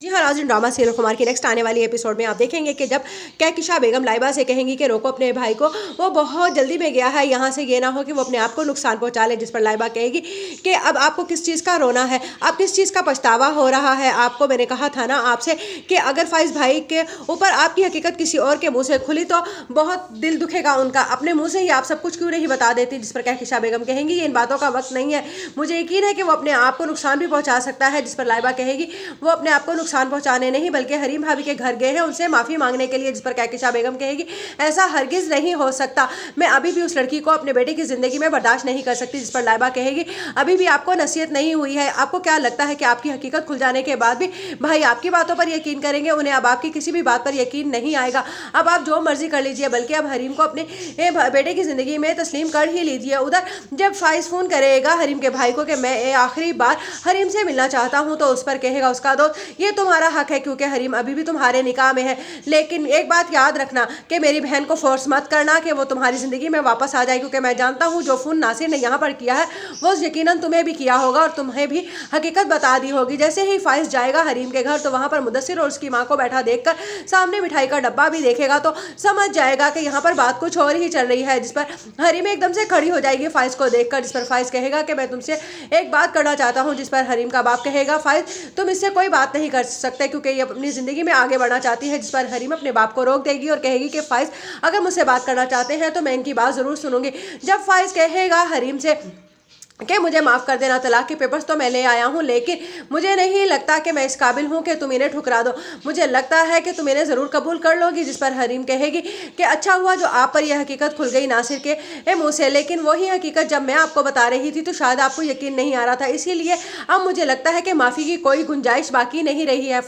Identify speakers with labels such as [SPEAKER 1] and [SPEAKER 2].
[SPEAKER 1] जी हाँ, नाज़रीन drama serial Kumar की नेक्स्ट आने वाली एपिसोड में आप देखेंगे कि जब कहकशां बेगम लाइबा से कहेंगी कि रोको अपने भाई को, वो बहुत जल्दी में गया है यहाँ से, ये ना हो कि वो अपने आप को नुकसान पहुँचा ले। जिस पर लाइबा कहेगी कि अब आपको किस चीज़ का रोना है, अब किस चीज़ का पछतावा हो रहा है। आपको मैंने कहा था ना आपसे कि अगर फाइज भाई के ऊपर आपकी हकीकत किसी और के मुँह से खुली तो बहुत दिल दुखेगा उनका, अपने मुँह से ही आप सब कुछ क्यों नहीं बता देती। जिस पर कहकशां बेगम कहेंगी इन बातों का वक्त नहीं है, मुझे यकीन है कि वो अपने आप को नुकसान भी पहुँचा सकता है। जिस पर लाइबा कहेगी वो अपने आप को नुकसान पहुंचाने नहीं बल्कि हरीम भाभी के घर गए हैं उनसे माफ़ी मांगने के लिए। जिस पर कहकशां बेगम कहेगी ऐसा हरगिज़ नहीं हो सकता, मैं अभी भी उस लड़की को अपने बेटे की ज़िंदगी में बर्दाश्त नहीं कर सकती। जिस पर लाइबा कहेगी अभी भी आपको नसीहत नहीं हुई है, आपको क्या लगता है कि आपकी हकीकत खुल जाने के बाद भी भाई आपकी बातों पर यकीन करेंगे, उन्हें अब आपकी किसी भी बात पर यकीन नहीं आएगा। अब आप जो मर्जी कर लीजिए, बल्कि अब हरीम को अपने बेटे की ज़िंदगी में तस्लीम कर ही लीजिए। उधर जब फाइज फ़ोन करेगा हरीम के भाई को कि मैं आखिरी बार हरीम से मिलना चाहता हूँ, तो उस पर कहेगा उसका दोस्त ये तुम्हारा हक है क्योंकि हरीम अभी भी तुम्हारे निकाह में है, लेकिन एक बात याद रखना कि मेरी बहन को फोर्स मत करना कि वो तुम्हारी ज़िंदगी में वापस आ जाए, क्योंकि मैं जानता हूँ जो फ़ोन नासिर ने यहाँ पर किया है वो यकीनन तुम्हें भी किया होगा और तुम्हें भी हकीकत बता दी होगी। जैसे ही फाइज जाएगा हरीम के घर तो वहाँ पर मुदस्सिर और उसकी माँ को बैठा देखकर सामने मिठाई का डब्बा भी देखेगा तो समझ जाएगा कि यहाँ पर बात कुछ और ही चल रही है। जिस पर हरीम एकदम से खड़ी हो जाएगी फाइज को देखकर। जिस पर फाइज कहेगा कि मैं तुमसे एक बात करना चाहता हूँ। जिस पर हरीम का बाप कहेगा फाइज तुम इससे कोई बात नहीं कर सकते क्योंकि ये अपनी ज़िंदगी में आगे बढ़ना चाहती है। जिस पर हरीम अपने बाप को रोक देगी और कहेगी कि फाइज अगर मुझसे बात करना चाहते हैं तो मैं इनकी बात ज़रूर सुनूंगी। जब फाइज कहेगा हरीम से कि मुझे माफ़ कर देना, तलाक के पेपर्स तो मैं ले आया हूँ लेकिन मुझे नहीं लगता कि मैं इस काबिल हूँ कि तुम इन्हें ठुकरा दो, मुझे लगता है कि तुम इन्हें ज़रूर कबूल कर लोगी। जिस पर हरीम कहेगी कि अच्छा हुआ जो आप पर यह हकीकत खुल गई नासिर के मुँह से, लेकिन वही हकीकत जब मैं आपको बता रही थी तो शायद आपको यकीन नहीं आ रहा था, इसीलिए अब मुझे लगता है कि माफ़ी की कोई गुंजाइश बाकी नहीं रही है।